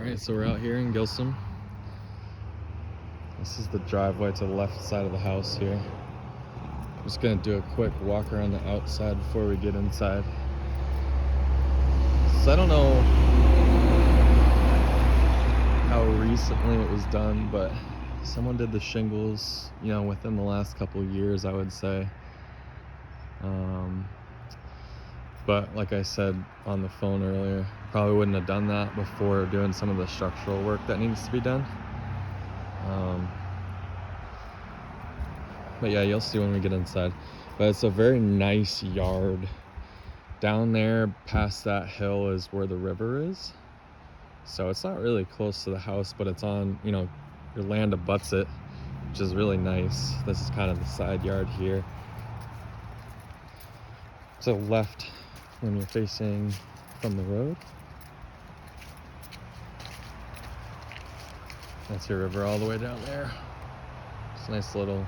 Alright, so we're out here in Gilsum. This is the driveway to the left side of the house here. I'm just gonna do a quick walk around the outside before we get inside. So I don't know how recently it was done, but someone did the shingles, within the last couple of years, I would say. But like I said on the phone earlier, probably wouldn't have done that before doing some of the structural work that needs to be done. But yeah, you'll see when we get inside. But it's a very nice yard. Down there past that hill is where the river is. So it's not really close to the house, but it's on, your land abuts it, which is really nice. This is kind of the side yard here. To the left when you're facing from the road. That's your river all the way down there. It's a nice little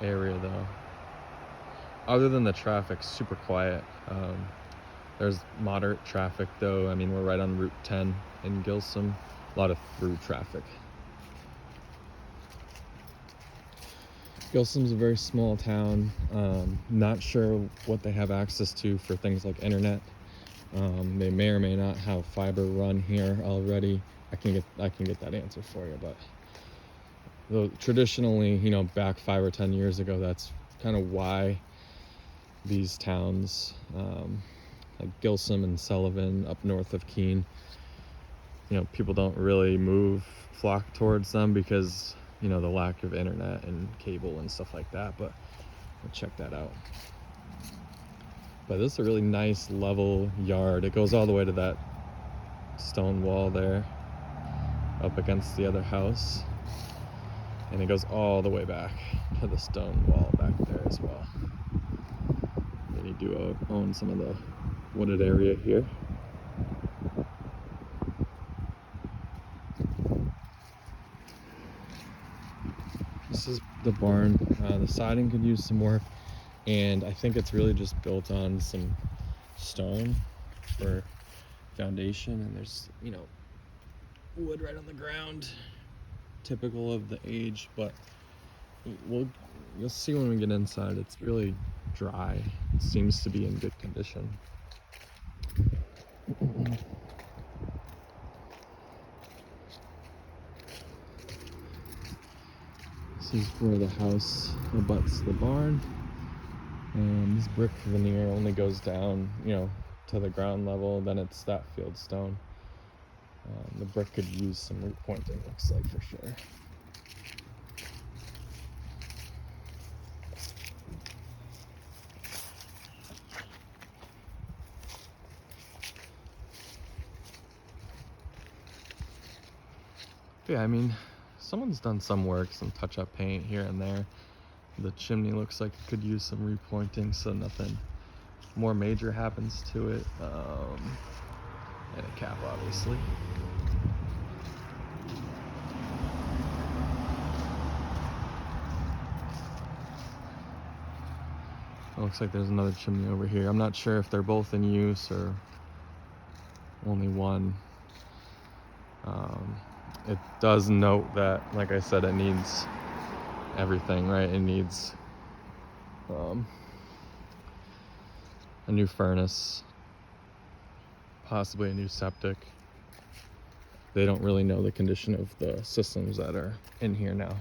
area though. Other than the traffic, super quiet. There's moderate traffic though. I mean, we're right on Route 10 in Gilsum. A lot of through traffic. Gilsum's a very small town. Not sure what they have access to for things like internet. They may or may not have fiber run here already. I can get that answer for you, but though traditionally, back 5 or 10 years ago, that's kind of why these towns, like Gilsum and Sullivan up north of Keene, people don't really flock towards them because the lack of internet and cable and stuff like that. But we'll check that out. But this is a really nice level yard. It goes all the way to that stone wall there up against the other house, and it goes all the way back to the stone wall back there as well. And you do own some of the wooded area here. This is the barn. The siding could use some work, and I think it's really just built on some stone for foundation, and there's wood right on the ground, typical of the age. But you'll see when we get inside, it's really dry. It seems to be in good condition. This is where the house abuts the barn, and this brick veneer only goes down, to the ground level. Then it's that field stone. The brick could use some root pointing, looks like, for sure. Yeah, I mean, someone's done some work, some touch-up paint here and there. The chimney looks like it could use some repointing, so nothing more major happens to it. And a cap, obviously. It looks like there's another chimney over here. I'm not sure if they're both in use or only one. It does note that, like I said, it needs everything, right? It needs a new furnace, possibly a new septic. They don't really know the condition of the systems that are in here now.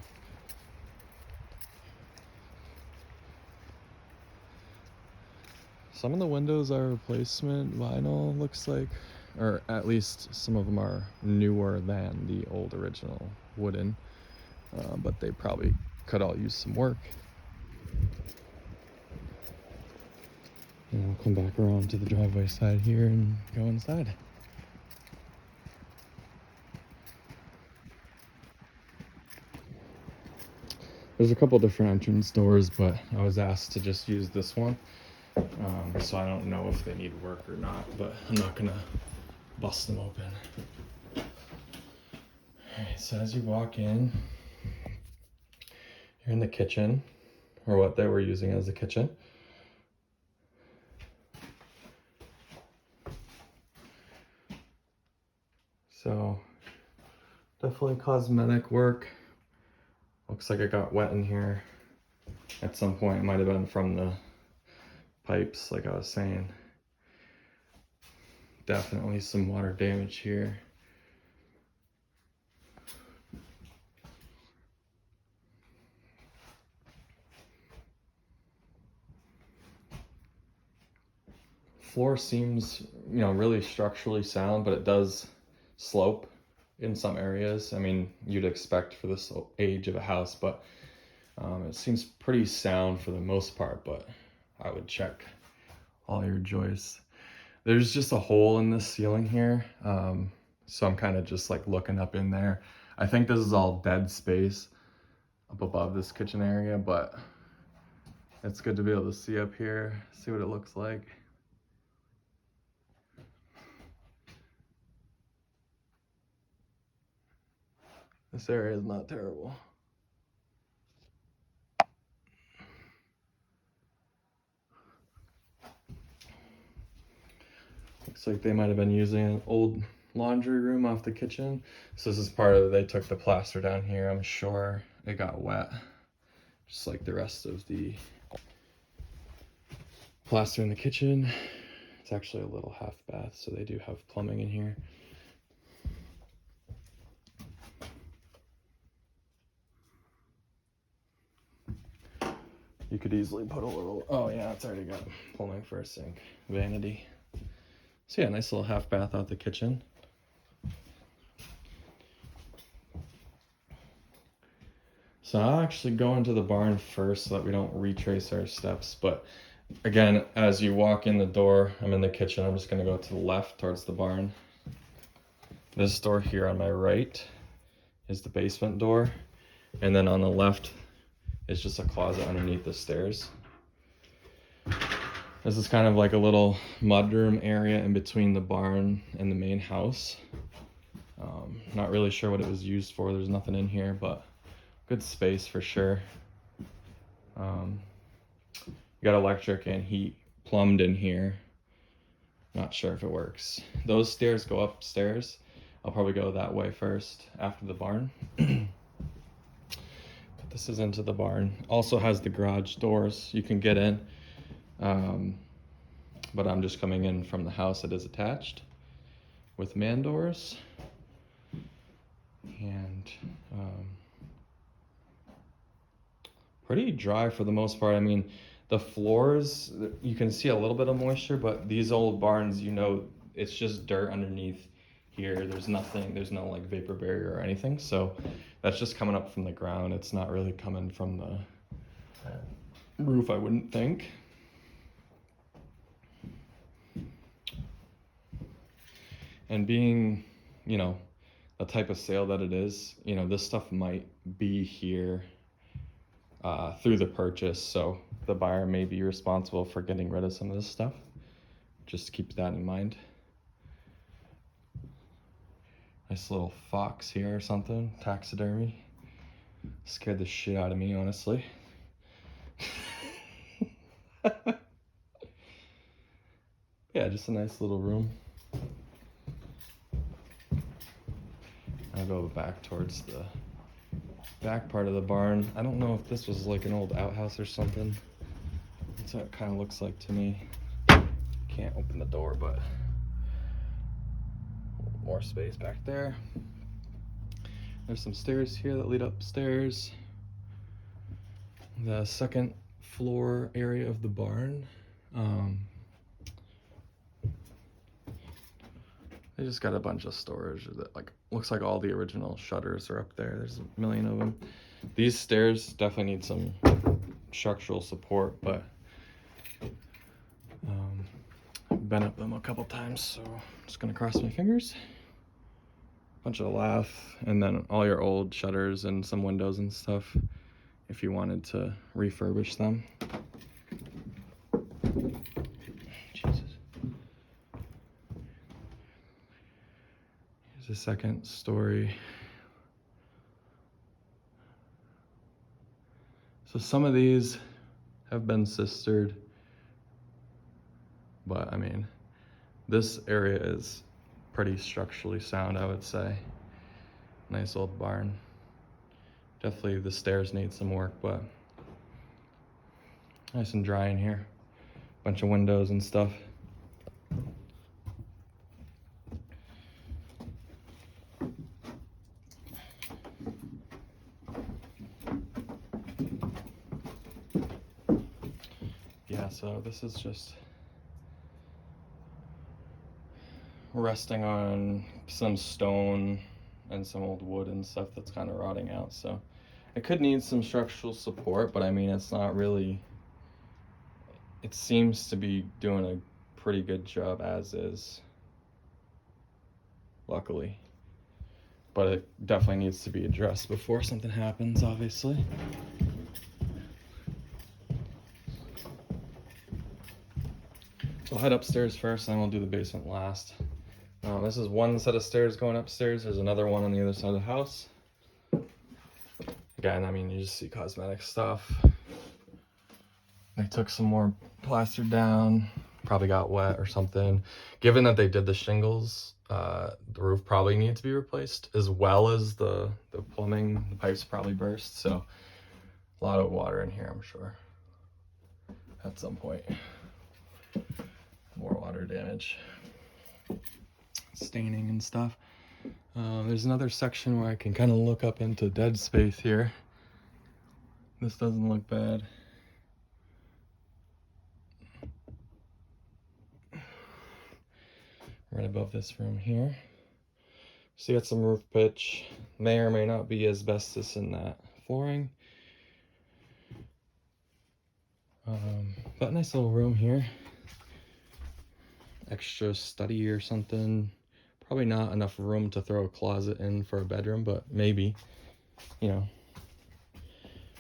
Some of the windows are replacement vinyl, looks like, or at least some of them are newer than the old original wooden, but they probably could all use some work. And I'll come back around to the driveway side here and go inside. There's a couple different entrance doors, but I was asked to just use this one. So I don't know if they need work or not, but I'm not gonna bust them open. Alright, so as you walk in, you're in the kitchen, or what they were using as the kitchen. So definitely cosmetic work. Looks like it got wet in here at some point. It might have been from the pipes, like I was saying. Definitely some water damage here. Floor seems, you know, really structurally sound, but it does slope in some areas. I mean, you'd expect for this age of a house, but it seems pretty sound for the most part, but I would check all your joists. There's just a hole in this ceiling here, so I'm kind of just like looking up in there. I think this is all dead space up above this kitchen area, but it's good to be able to see up here, see what it looks like. This area is not terrible. Looks like they might have been using an old laundry room off the kitchen. So this is part of it. They took the plaster down here. I'm sure it got wet, just like the rest of the plaster in the kitchen. It's actually a little half bath, so they do have plumbing in here. You could easily put a little, oh yeah, it's already got plumbing for a sink. Vanity. So yeah, nice little half bath out the kitchen. So I'll actually go into the barn first so that we don't retrace our steps. But again, as you walk in the door, I'm in the kitchen. I'm just gonna go to the left towards the barn. This door here on my right is the basement door. And then on the left is just a closet underneath the stairs. This is kind of like a little mudroom area in between the barn and the main house. Not really sure what it was used for. There's nothing in here, but good space for sure. You got electric and heat plumbed in here. Not sure if it works. Those stairs go upstairs. I'll probably go that way first after the barn. But this is into the barn. Also has the garage doors you can get in. But I'm just coming in from the house. It is attached with man doors. And pretty dry for the most part. I mean, the floors, you can see a little bit of moisture, but these old barns, you know, it's just dirt underneath here. There's nothing, there's no like vapor barrier or anything. So that's just coming up from the ground. It's not really coming from the roof, I wouldn't think. And being, you know, the type of sale that it is, you know, this stuff might be here through the purchase, so the buyer may be responsible for getting rid of some of this stuff. Just keep that in mind. Nice little fox here or something, taxidermy. Scared the shit out of me, honestly. Yeah, just a nice little room. I'll go back towards the back part of the barn. I don't know if this was like an old outhouse or something. That's what it kind of looks like to me. Can't open the door, but more space back there. There's some stairs here that lead upstairs. The second floor area of the barn. They just got a bunch of storage that like looks like all the original shutters are up there. There's a million of them. These stairs definitely need some structural support, but I've been up them a couple times, so I'm just gonna cross my fingers. Bunch of lath, and then all your old shutters and some windows and stuff if you wanted to refurbish them. Jesus. Here's a second story. So some of these have been sistered, but I mean, this area is pretty structurally sound, I would say. Nice old barn. Definitely the stairs need some work, but nice and dry in here. Bunch of windows and stuff. Yeah, so this is just resting on some stone and some old wood and stuff that's kind of rotting out. So it could need some structural support, but I mean, it's not really, it seems to be doing a pretty good job as is, luckily. But it definitely needs to be addressed before something happens, obviously. We'll head upstairs first, and then we'll do the basement last. This is one set of stairs going upstairs. There's another one on the other side of the house. Again, I mean, you just see cosmetic stuff. They took some more plaster down, probably got wet or something. Given that they did the shingles, the roof probably needs to be replaced, as well as the plumbing. The pipes probably burst, so a lot of water in here, I'm sure, at some point. More water damage, staining and stuff. There's another section where I can kind of look up into dead space here. This doesn't look bad. Right above this room here. So you got some roof pitch. May or may not be asbestos in that flooring. But nice little room here. Extra study or something. Probably not enough room to throw a closet in for a bedroom, but maybe, you know.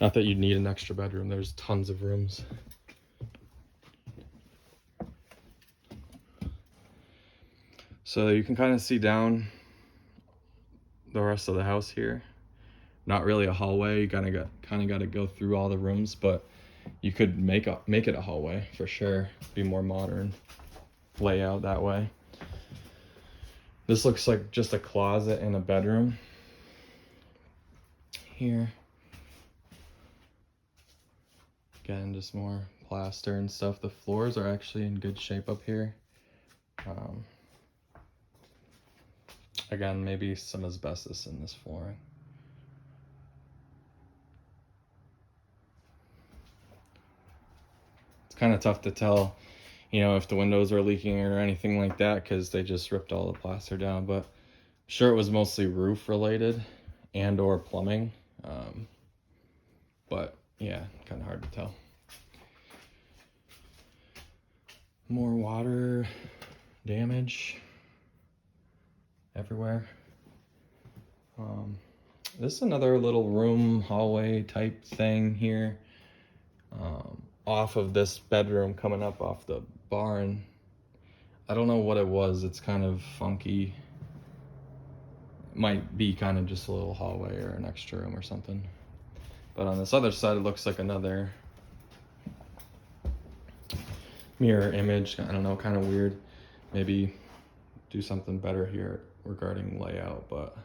Not that you'd need an extra bedroom, there's tons of rooms. So you can kind of see down the rest of the house here. Not really a hallway, you kind of got to go through all the rooms, but you could make it a hallway for sure. Be more modern layout that way. This looks like just a closet in a bedroom here. Again, just more plaster and stuff. The floors are actually in good shape up here. Again, maybe some asbestos in this flooring. It's kind of tough to tell, you know, if the windows are leaking or anything like that, because they just ripped all the plaster down. But I'm sure it was mostly roof related and or plumbing. But yeah, kind of hard to tell. More water damage everywhere. This is another little room hallway type thing here, off of this bedroom coming up off the barn. I don't know what it was. It's kind of funky. Might be kind of just a little hallway or an extra room or something. But on this other side, it looks like another mirror image. I don't know, kind of weird. Maybe do something better here regarding layout, but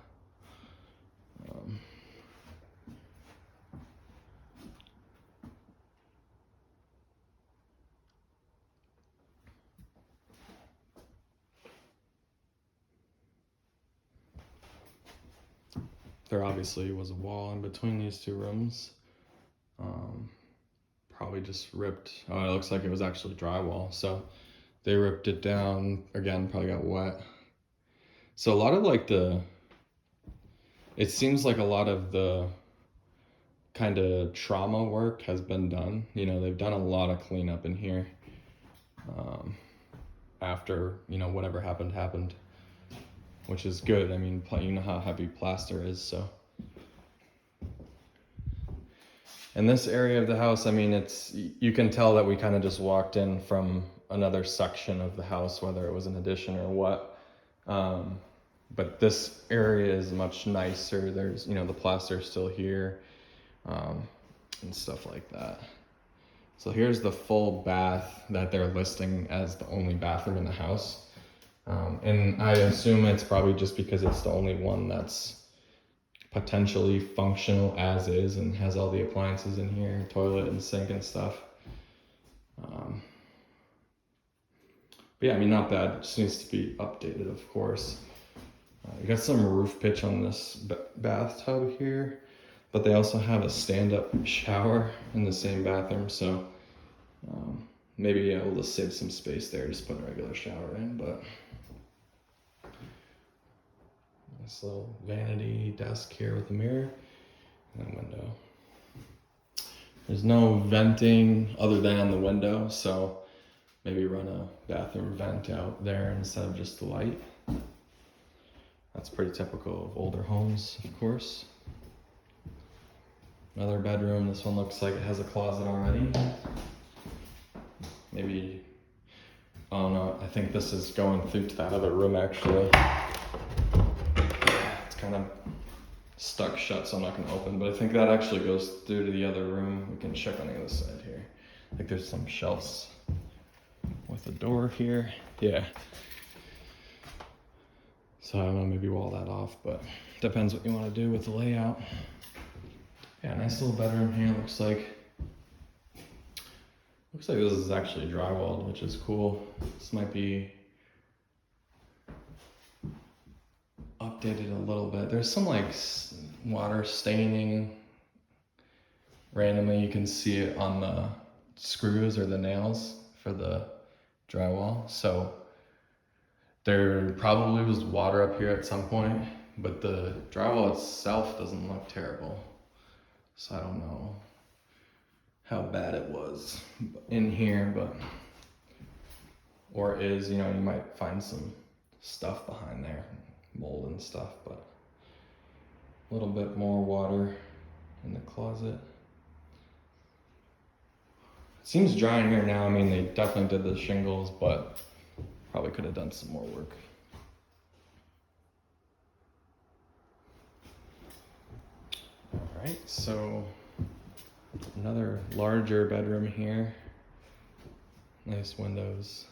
there obviously was a wall in between these two rooms. Probably just ripped. Oh, it looks like it was actually drywall, so they ripped it down again. Probably got wet. So a lot of like it seems like a lot of the kind of trauma work has been done. You know, they've done a lot of cleanup in here after, you know, whatever happened, which is good. I mean, you know how heavy plaster is, so. In this area of the house, I mean, you can tell that we kind of just walked in from another section of the house, whether it was an addition or what. But this area is much nicer. There's, you know, the plaster is still here, and stuff like that. So here's the full bath that they're listing as the only bathroom in the house. And I assume it's probably just because it's the only one that's potentially functional as is and has all the appliances in here, toilet and sink and stuff. But yeah, I mean, not bad. It just needs to be updated, of course. You got some roof pitch on this bathtub here, but they also have a stand-up shower in the same bathroom, so maybe able to save some space there, just put a regular shower in. But this little vanity desk here with a mirror and a window. There's no venting other than the window, so maybe run a bathroom vent out there instead of just the light. That's pretty typical of older homes, of course. Another bedroom. This one looks like it has a closet already. Maybe, oh no, I think this is going through to that other room actually. It's kind of stuck shut, so I'm not gonna open, but I think that actually goes through to the other room. We can check on the other side here. I think there's some shelves with a door here. Yeah. So I don't know, maybe wall that off, but depends what you want to do with the layout. Yeah, nice little bedroom here. Looks like this is actually drywalled, which is cool. This might be updated a little bit. There's some like water staining randomly. You can see it on the screws or the nails for the drywall. So there probably was water up here at some point, but the drywall itself doesn't look terrible. So I don't know how bad it was in here, but, or is, you know, you might find some stuff behind there, mold and stuff, but a little bit more water in the closet. It seems dry in here now. I mean, they definitely did the shingles, but probably could have done some more work. All right, so another larger bedroom here. Nice windows.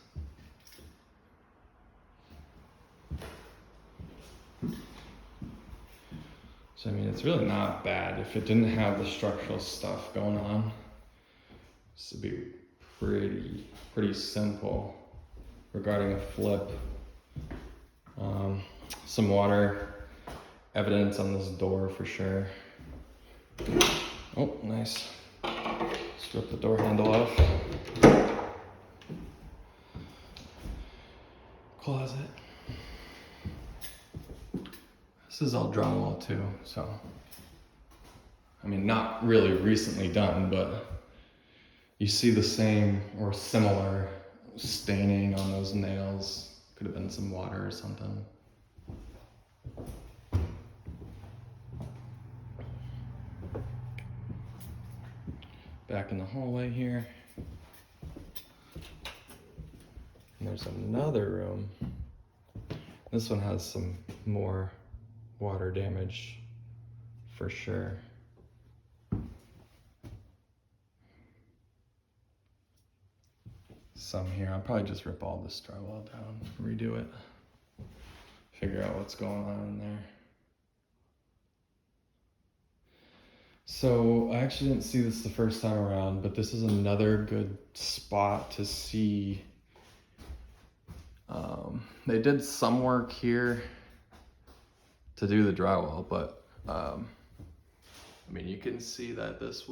So I mean, it's really not bad. If it didn't have the structural stuff going on, this would be pretty simple regarding a flip. Some water evidence on this door for sure. Oh, nice. Strip the door handle off. Closet. This is all drywall too, so. I mean, not really recently done, but you see the same or similar staining on those nails. Could have been some water or something. Back in the hallway here. And there's another room. This one has some more water damage for sure. Some here. I'll probably just rip all this drywall down, redo it, figure out what's going on in there. So I actually didn't see this the first time around, but this is another good spot to see. They did some work here to do the drywall, but I mean, you can see that this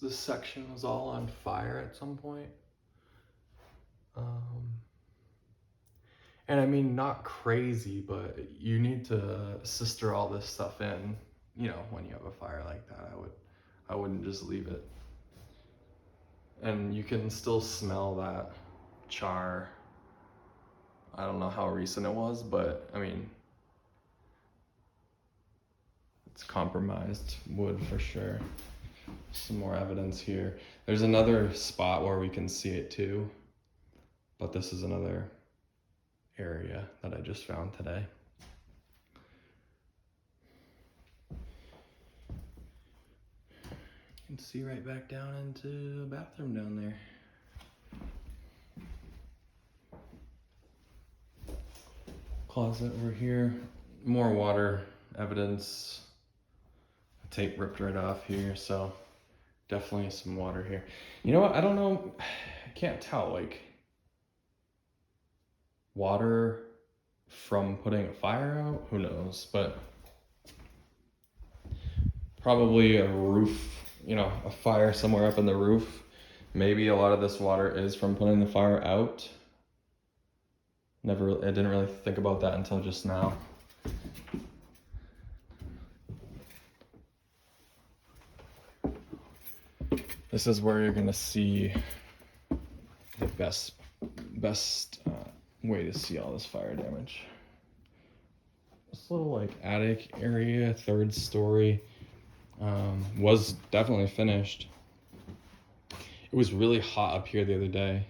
section was all on fire at some point. And I mean, not crazy, but you need to sister all this stuff in, you know, when you have a fire like that. I wouldn't just leave it. And you can still smell that char. I don't know how recent it was, but I mean, it's compromised wood for sure. Some more evidence here. There's another spot where we can see it too, but this is another area that I just found today. You can see right back down into the bathroom down there. closet over here. More water evidence. Tape ripped right off here, so definitely some water here. You know what? I don't know. I can't tell. Like, water from putting a fire out? Who knows? But probably a roof, a fire somewhere up in the roof. Maybe a lot of this water is from putting the fire out. I didn't really think about that until just now. This is where you're gonna see the best way to see all this fire damage. This little like attic area, 3rd story, was definitely finished. It was really hot up here the other day,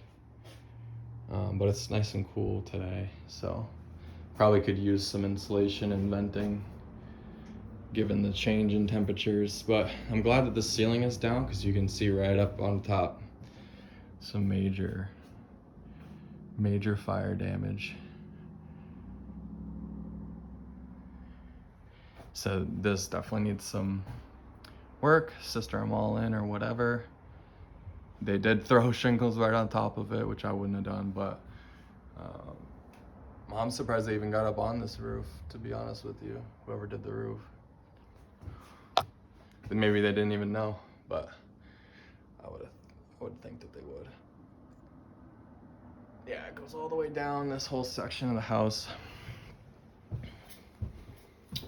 but it's nice and cool today, so probably could use some insulation and venting given the change in temperatures. But I'm glad that the ceiling is down because you can see right up on top some major fire damage. So this definitely needs some work, sister them all in or whatever. They did throw shingles right on top of it, which I wouldn't have done, but I'm surprised they even got up on this roof, to be honest with you, whoever did the roof. Maybe they didn't even know, but I would think that they would. Yeah, it goes all the way down this whole section of the house.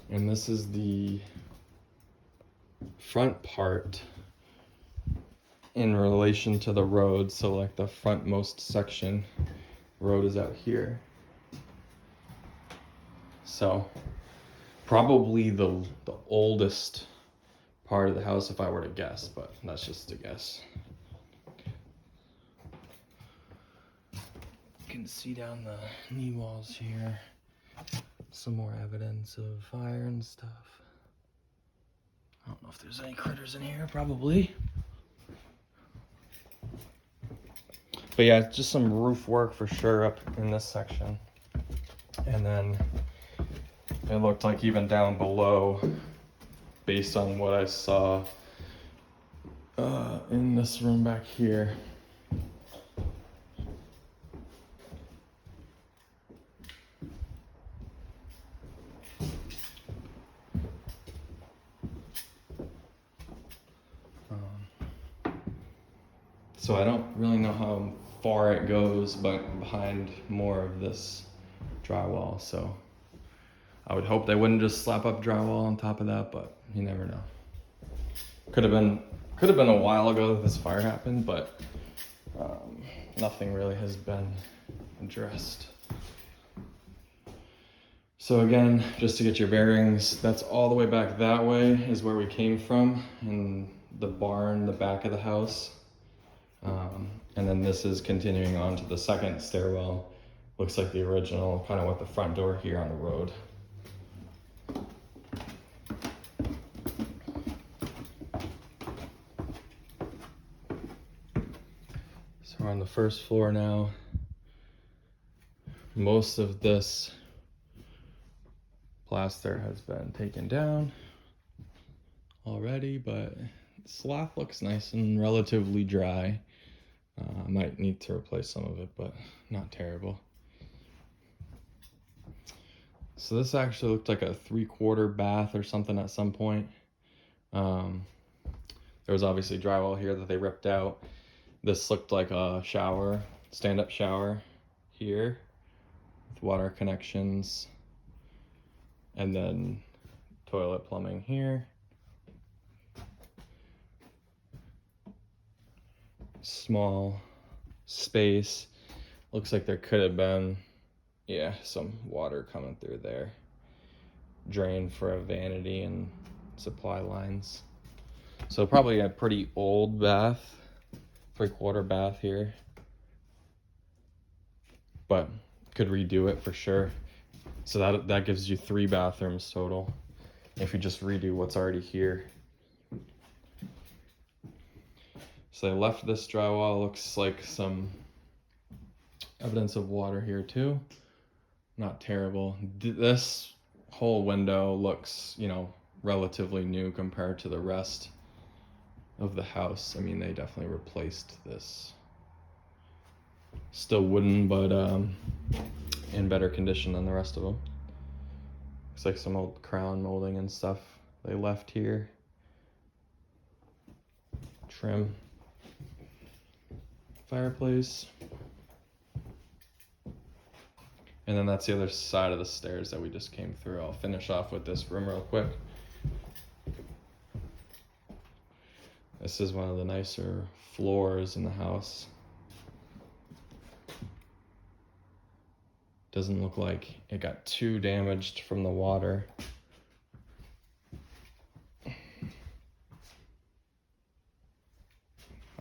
And this is the front part in relation to the road. So like the frontmost section, road is out here. So probably the oldest part of the house if I were to guess, but that's just a guess. You can see down the knee walls here. Some more evidence of fire and stuff. I don't know if there's any critters in here, probably. But yeah, just some roof work for sure up in this section. And then it looked like even down below, based on what I saw in this room back here. So I don't really know how far it goes, but behind more of this drywall. So I would hope they wouldn't just slap up drywall on top of that, but you never know. Could have been a while ago that this fire happened, but nothing really has been addressed. So again, just to get your bearings, that's all the way back that way is where we came from, in the barn, the back of the house. And then this is continuing on to the second stairwell. Looks like the original, kind of with the front door here on the road. So we're on the first floor now. Most of this plaster has been taken down already, but the slough looks nice and relatively dry. I might need to replace some of it, but not terrible. So this actually looked like a 3/4 bath or something at some point. There was obviously drywall here that they ripped out. This looked like a shower, stand-up shower here with water connections, and then toilet plumbing here. Small space. Looks like there could have been, some water coming through there. Drain for a vanity and supply lines. So probably a pretty old bath, 3/4 bath here. But could redo it for sure. So that gives you 3 bathrooms total if you just redo what's already here. So they left this drywall. Looks like some evidence of water here too. not terrible. This whole window looks, you know, relatively new compared to the rest of the house. I mean, they definitely replaced this. Still wooden, but in better condition than the rest of them. Looks like some old crown molding and stuff they left here. Trim. Fireplace. And then that's the other side of the stairs that we just came through. I'll finish off with this room real quick. This is one of the nicer floors in the house. Doesn't look like it got too damaged from the water.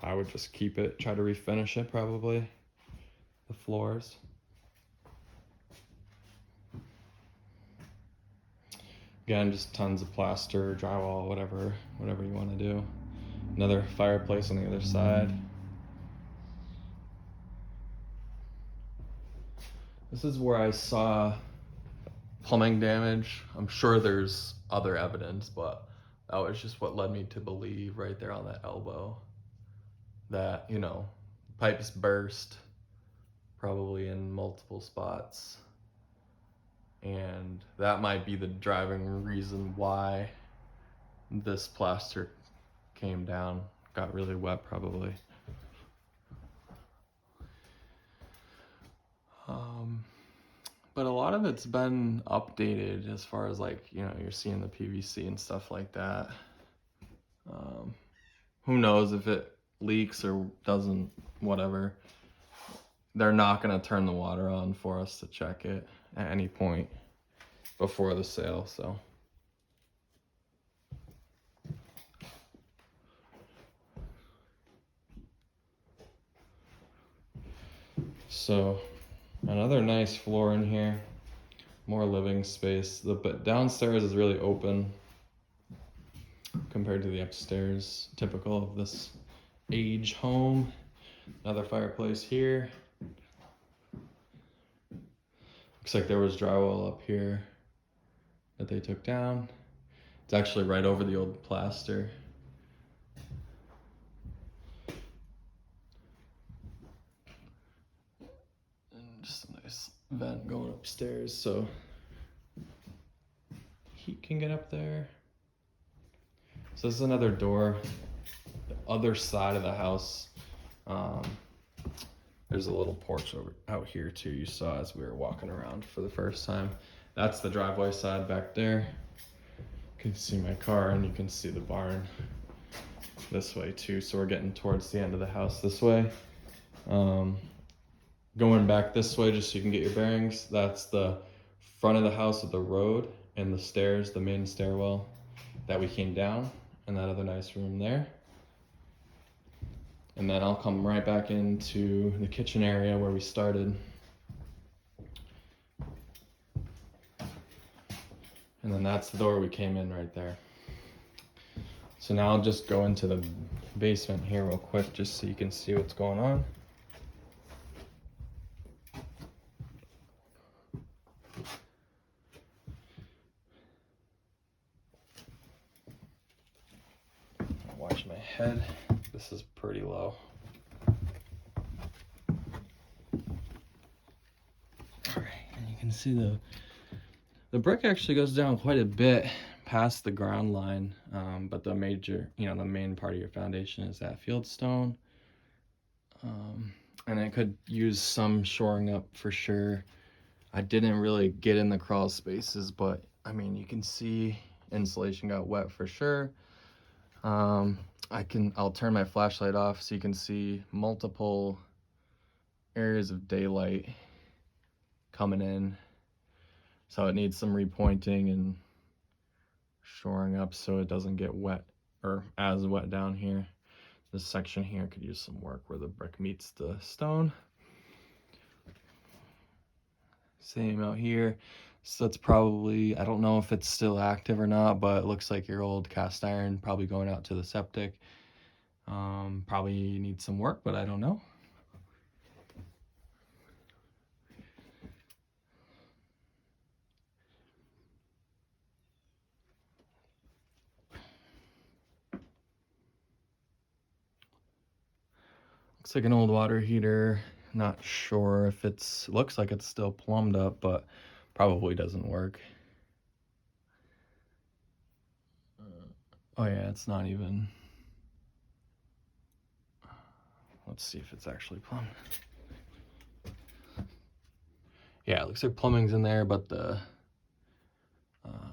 I would just keep it, try to refinish it probably, the floors. Again, just tons of plaster, drywall, whatever you want to do. Another fireplace on the other side. This is where I saw plumbing damage. I'm sure there's other evidence, but that was just what led me to believe right there on that elbow that, you know, pipes burst probably in multiple spots. And that might be the driving reason why this plaster came down. Got really wet probably. But a lot of it's been updated as far as like, you know, you're seeing the PVC and stuff like that. Who knows if it leaks or doesn't, whatever. They're not gonna turn the water on for us to check it at any point before the sale, so. So another nice floor in here, more living space. But downstairs is really open compared to the upstairs, typical of this age home. Another fireplace here. Looks like there was drywall up here that they took down. It's actually right over the old plaster. And just a nice vent going upstairs so heat can get up there. So this is another door, the other side of the house. There's a little porch out here too, you saw as we were walking around for the first time. That's the driveway side back there. You can see my car and you can see the barn this way too. So we're getting towards the end of the house this way. Going back this way just so you can get your bearings, that's the front of the house with the road and the stairs, the main stairwell that we came down, and that other nice room there. And then I'll come right back into the kitchen area where we started. And then that's the door we came in right there. So now I'll just go into the basement here real quick just so you can see what's going on. Watch my head. This is pretty low. Alright, and you can see the brick actually goes down quite a bit past the ground line, but the major, you know, the main part of your foundation is that field stone. And it could use some shoring up for sure. I didn't really get in the crawl spaces, but I mean, you can see insulation got wet for sure. I'll turn my flashlight off so you can see multiple areas of daylight coming in. So it needs some repointing and shoring up so it doesn't get wet or as wet down here. This section here could use some work where the brick meets the stone. Same out here. So that's probably, I don't know if it's still active or not, but it looks like your old cast iron probably going out to the septic. Probably needs some work, but I don't know. Looks like an old water heater. Not sure if looks like it's still plumbed up, but probably doesn't work. Oh yeah, it's not even. Let's see if it's actually plumbed. Yeah, it looks like plumbing's in there, but the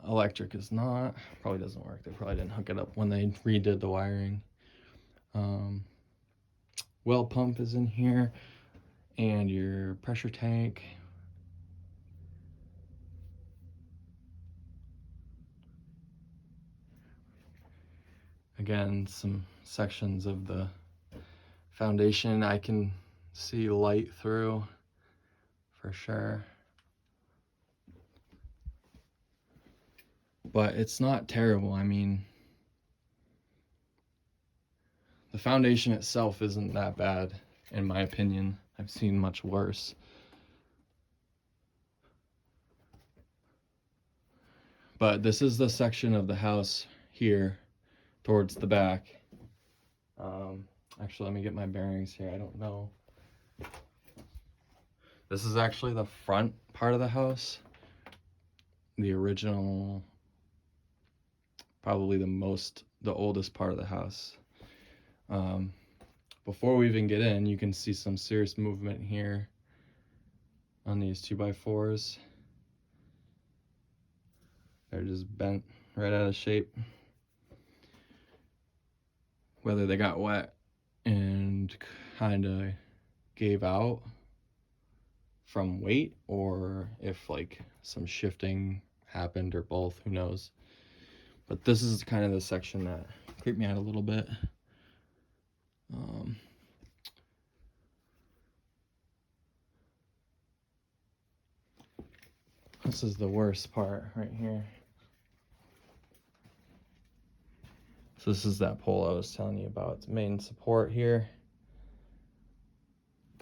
electric is not. Probably doesn't work. They probably didn't hook it up when they redid the wiring. Well pump is in here, and your pressure tank. Again, some sections of the foundation I can see light through for sure. But it's not terrible. I mean, the foundation itself isn't that bad, in my opinion. I've seen much worse. But this is the section of the house here towards the back. Actually, let me get my bearings here. I don't know. This is actually the front part of the house. The original, probably the oldest part of the house. Before we even get in, you can see some serious movement here on these 2x4s. They're just bent right out of shape. Whether they got wet and kind of gave out from weight, or if like some shifting happened, or both, who knows. But this is kind of the section that creeped me out a little bit. This is the worst part right here. So this is that pole I was telling you about. It's main support here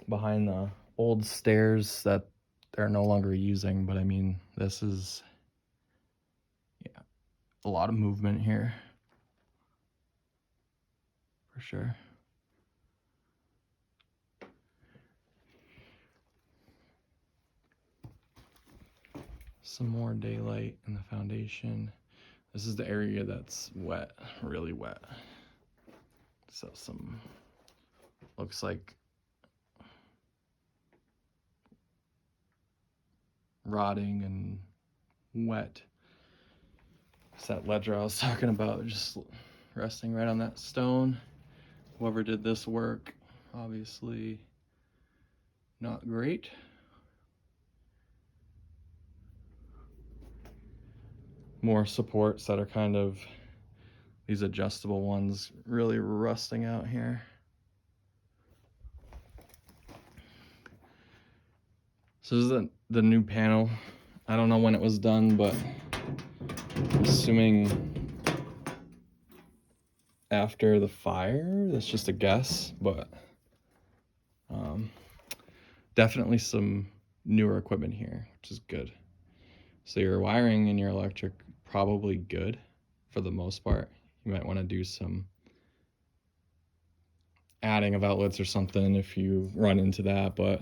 behind the old stairs that they're no longer using. But I mean, this is, yeah, a lot of movement here for sure. Some more daylight in the foundation. This is the area that's wet, really wet. So looks like rotting and wet. It's that ledger I was talking about, just resting right on that stone. Whoever did this work, obviously not great. More supports that are kind of these adjustable ones, really rusting out here. So this is the new panel. I don't know when it was done, but I'm assuming after the fire. That's just a guess, but definitely some newer equipment here, which is good. So your wiring and your electric probably good for the most part. You might want to do some adding of outlets or something if you run into that, but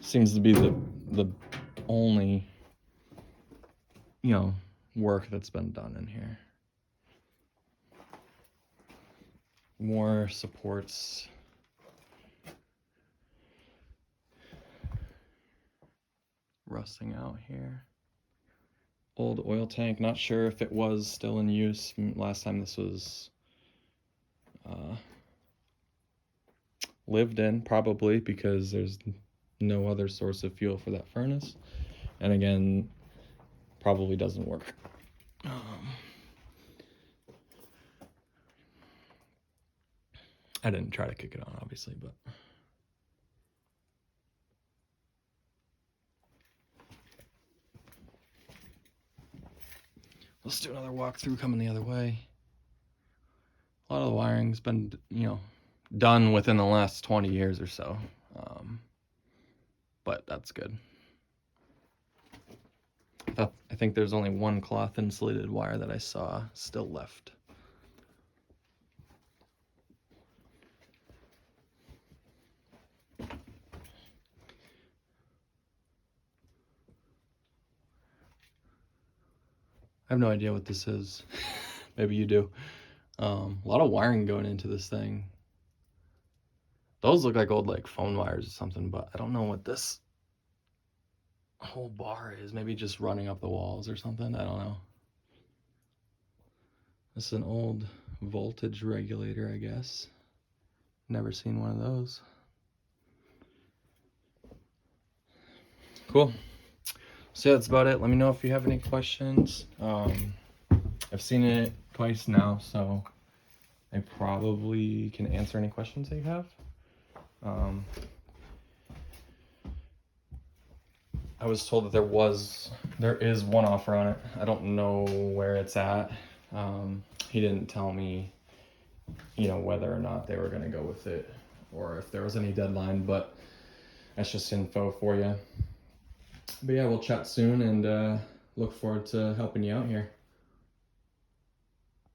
seems to be the only, you know, work that's been done in here. More supports. Rusting out here. Old oil tank, not sure if it was still in use last time this was lived in, probably, because there's no other source of fuel for that furnace. And again, probably doesn't work. I didn't try to kick it on, obviously, but let's do another walkthrough coming the other way. A lot of the wiring's been, you know, done within the last 20 years or so, but that's good. I think there's only one cloth insulated wire that I saw still left. have no idea what this is. Maybe you do. A lot of wiring going into this thing. Those look like old like phone wires or something, but I don't know what this whole bar is. Maybe just running up the walls or something. I don't know. This is an old voltage regulator, I guess. Never seen one of those. Cool. So yeah, that's about it. Let me know if you have any questions. I've seen it twice now, so I probably can answer any questions that you have. I was told that there is one offer on it. I don't know where it's at. He didn't tell me, whether or not they were going to go with it or if there was any deadline, but that's just info for you. But yeah, we'll chat soon and look forward to helping you out here.